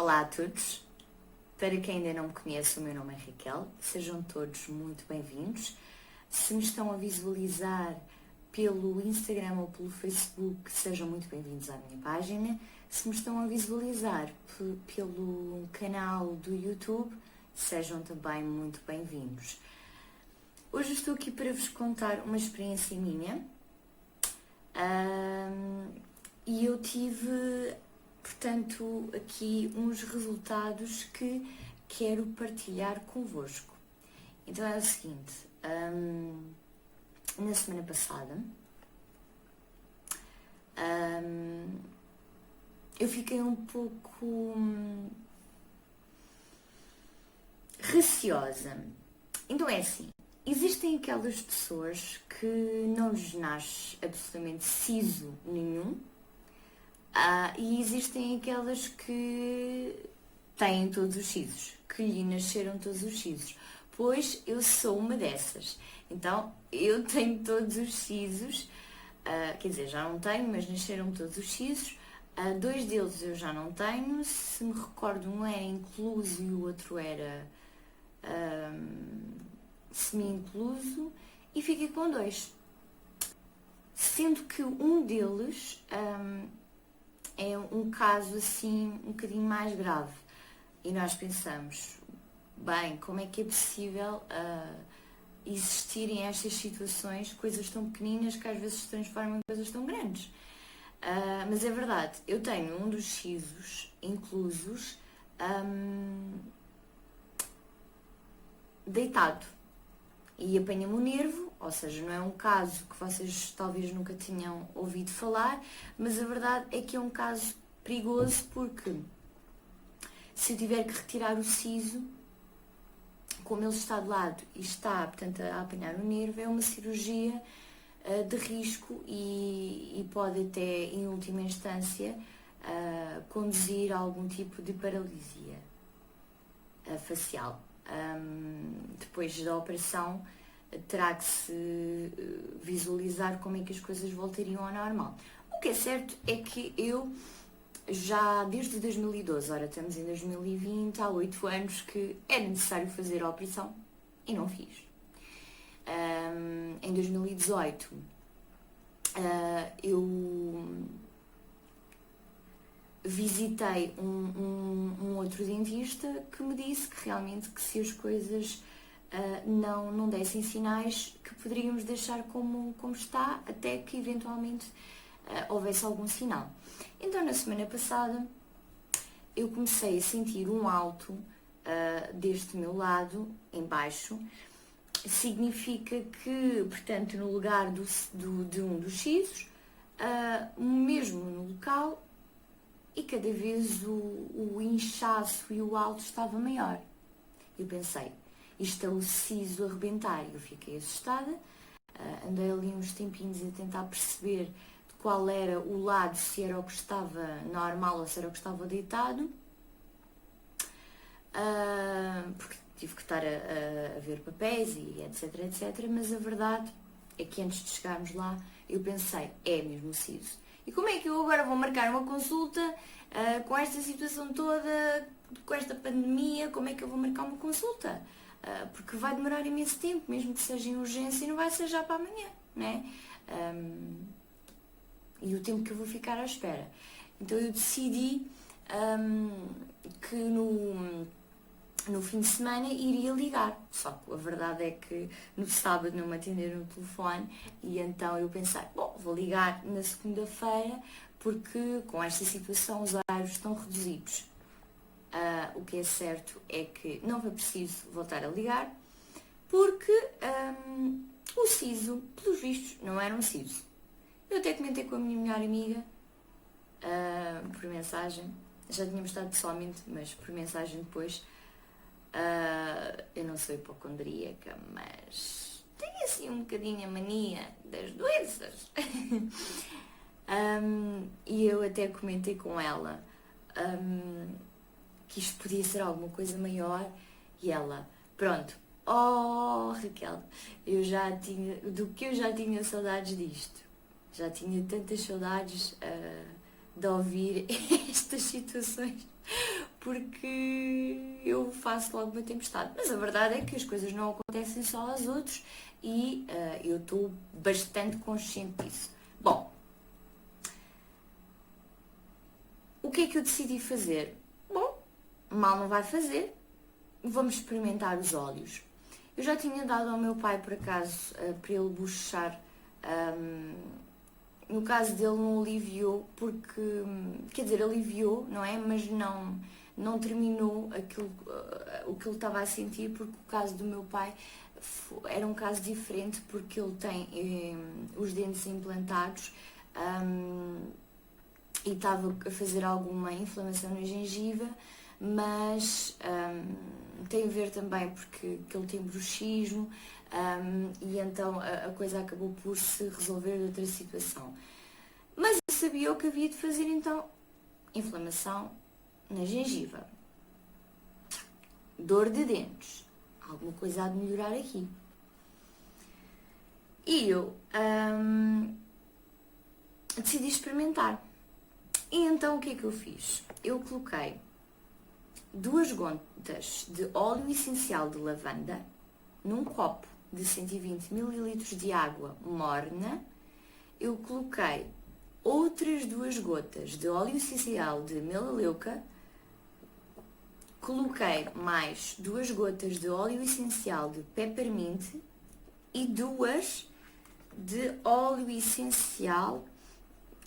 Olá a todos, para quem ainda não me conhece, o meu nome é Raquel, sejam todos muito bem-vindos. Se me estão a visualizar pelo Instagram ou pelo Facebook, sejam muito bem-vindos à minha página. Se me estão a visualizar pelo canal do YouTube, sejam também muito bem-vindos. Hoje estou aqui para vos contar uma experiência minha e eu tive, portanto, aqui uns resultados que quero partilhar convosco. Então é o seguinte, na semana passada eu fiquei um pouco receosa. Então é assim, existem aquelas pessoas que não lhes nasce absolutamente siso nenhum, e existem aquelas que têm todos os sisos, que lhe nasceram todos os sisos. Pois eu sou uma dessas. Então eu tenho todos os sisos, quer dizer, já não tenho, mas nasceram todos os sisos. Dois deles eu já não tenho, se me recordo, um era incluso e o outro era semi-incluso, e fiquei com dois. Sendo que um deles é um caso assim um bocadinho mais grave. E nós pensamos, bem, como é que é possível existirem estas situações, coisas tão pequeninas que às vezes se transformam em coisas tão grandes. Mas é verdade, eu tenho um dos sisos inclusos deitado e apanha-me o nervo, ou seja, não é um caso que vocês talvez nunca tinham ouvido falar, mas a verdade é que é um caso perigoso porque se eu tiver que retirar o siso, como ele está de lado e está, portanto, a apanhar o nervo, é uma cirurgia de risco e pode até, em última instância, conduzir a algum tipo de paralisia facial. Depois da operação, terá que se visualizar como é que as coisas voltariam ao normal. O que é certo é que eu já desde 2012, ora estamos em 2020, há 8 anos que era necessário fazer a operação e não fiz. Em 2018 eu visitei um outro dentista que me disse que realmente que se as coisas não dessem sinais, que poderíamos deixar como está, até que eventualmente houvesse algum sinal. Então na semana passada eu comecei a sentir um alto deste meu lado, em baixo. Significa que, portanto, no lugar de um dos sisos, mesmo no local, e cada vez o inchaço e o alto estava maior. Eu pensei, isto é o siso a arrebentar. Eu fiquei assustada, andei ali uns tempinhos a tentar perceber de qual era o lado, se era o que estava normal ou se era o que estava deitado, porque tive que estar a ver papéis e etc, mas a verdade é que antes de chegarmos lá, eu pensei, é mesmo o siso. E como é que eu agora vou marcar uma consulta com esta situação toda, com esta pandemia, como é que eu vou marcar uma consulta? Porque vai demorar imenso tempo, mesmo que seja em urgência, e não vai ser já para amanhã, né? E o tempo que eu vou ficar à espera. Então eu decidi que no fim de semana iria ligar, só que a verdade é que no sábado não me atenderam o telefone e então eu pensei, bom, vou ligar na segunda-feira porque com esta situação os horários estão reduzidos. O que é certo é que não foi preciso voltar a ligar porque o siso, pelos vistos, não era um siso. Eu até comentei com a minha melhor amiga por mensagem, já tínhamos estado pessoalmente, mas por mensagem depois. Eu não sou hipocondríaca, mas tenho assim um bocadinho a mania das doenças. E eu até comentei com ela que isto podia ser alguma coisa maior e ela, pronto, oh Raquel, eu já tinha saudades disto. Já tinha tantas saudades de ouvir estas situações porque eu faço logo uma tempestade. Mas a verdade é que as coisas não acontecem só aos outros e eu estou bastante consciente disso. Bom, o que é que eu decidi fazer? Bom, mal não vai fazer, vamos experimentar os óleos. Eu já tinha dado ao meu pai, por acaso, para ele bochechar. No caso dele não aliviou, porque, quer dizer, aliviou, não é? Mas não terminou aquilo, o que ele estava a sentir, porque o caso do meu pai era um caso diferente, porque ele tem os dentes implantados e estava a fazer alguma inflamação na gengiva, mas tem a ver também porque ele tem bruxismo e então a coisa acabou por se resolver de outra situação. Mas eu sabia o que havia de fazer então: inflamação na gengiva, dor de dentes, alguma coisa há de melhorar aqui. E eu decidi experimentar. E então o que é que eu fiz? Eu coloquei 2 gotas de óleo essencial de lavanda num copo de 120 ml de água morna. Eu coloquei outras 2 gotas de óleo essencial de melaleuca. Coloquei mais 2 gotas de óleo essencial de peppermint e 2 de óleo essencial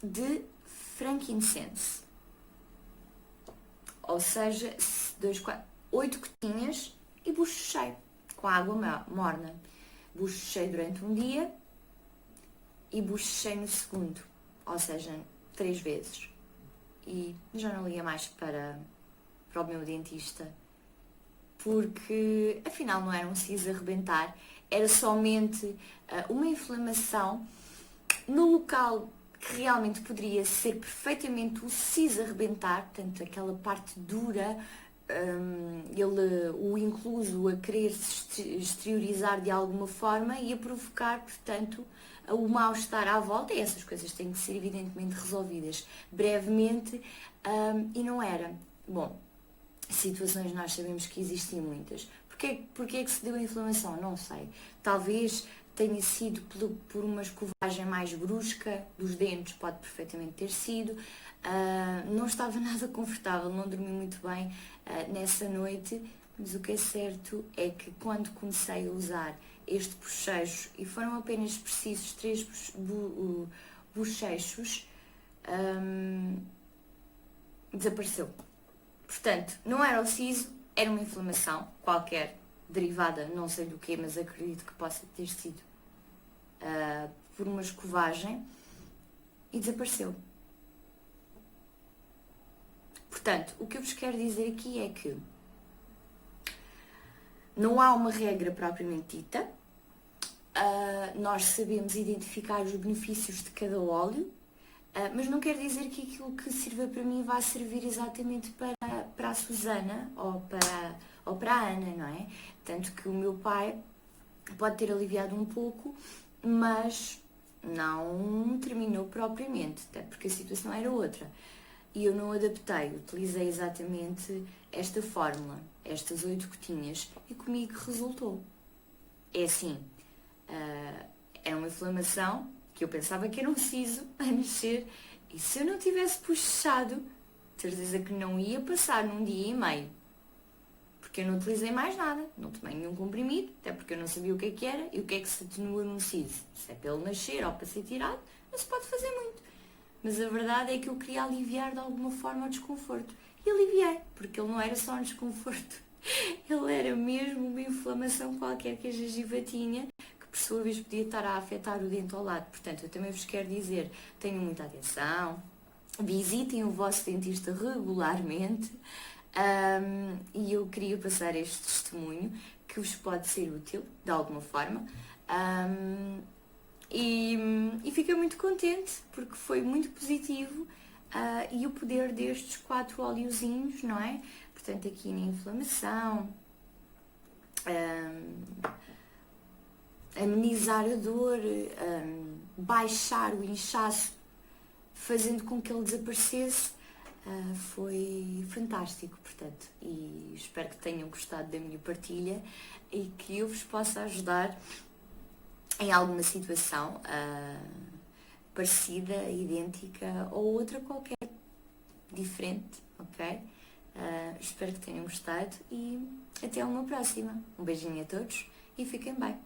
de frankincense. Ou seja, 8 gotinhas e bochechei com água morna. Bochechei durante um dia e bochechei no segundo, ou seja, 3 vezes. E já não ia mais para o meu dentista, porque afinal não era um siso a arrebentar, era somente uma inflamação no local que realmente poderia ser perfeitamente o siso a arrebentar, portanto aquela parte dura, o incluso a querer se exteriorizar de alguma forma e a provocar, portanto, o mal-estar à volta, e essas coisas têm que ser evidentemente resolvidas brevemente, e não era. Bom, situações nós sabemos que existem muitas. Porquê é que se deu a inflamação? Não sei. Talvez tenha sido por uma escovagem mais brusca dos dentes, pode perfeitamente ter sido. Não estava nada confortável, não dormi muito bem nessa noite, mas o que é certo é que quando comecei a usar este bochecho, e foram apenas precisos 3 bochechos, desapareceu. Portanto, não era o siso, era uma inflamação qualquer, derivada não sei do quê, mas acredito que possa ter sido por uma escovagem, e desapareceu. Portanto, o que eu vos quero dizer aqui é que não há uma regra propriamente dita, nós sabemos identificar os benefícios de cada óleo, mas não quer dizer que aquilo que sirva para mim vai servir exatamente para a Susana ou para a Ana, não é? Tanto que o meu pai pode ter aliviado um pouco, mas não terminou propriamente, até porque a situação era outra. E eu não adaptei, utilizei exatamente esta fórmula, estas 8 gotinhas, e comigo resultou. É assim, é uma inflamação que eu pensava que era um siso a nascer, e se eu não tivesse puxado, certeza que não ia passar num dia e meio. Porque eu não utilizei mais nada, não tomei nenhum comprimido, até porque eu não sabia o que é que era e o que é que se atenua num siso. Se é para ele nascer ou para ser tirado, não se pode fazer muito. Mas a verdade é que eu queria aliviar de alguma forma o desconforto. E aliviei, porque ele não era só um desconforto. Ele era mesmo uma inflamação qualquer que a gengiva tinha, que por sua vez podia estar a afetar o dente ao lado. Portanto, eu também vos quero dizer, tenham muita atenção, visitem o vosso dentista regularmente, e eu queria passar este testemunho que vos pode ser útil, de alguma forma. E fiquei muito contente porque foi muito positivo, e o poder destes 4 óleozinhos, não é? Portanto, aqui na inflamação, amenizar a dor, baixar o inchaço, fazendo com que ele desaparecesse, foi fantástico, portanto, e espero que tenham gostado da minha partilha e que eu vos possa ajudar em alguma situação parecida, idêntica ou outra qualquer diferente, ok? Espero que tenham gostado e até uma próxima. Um beijinho a todos e fiquem bem.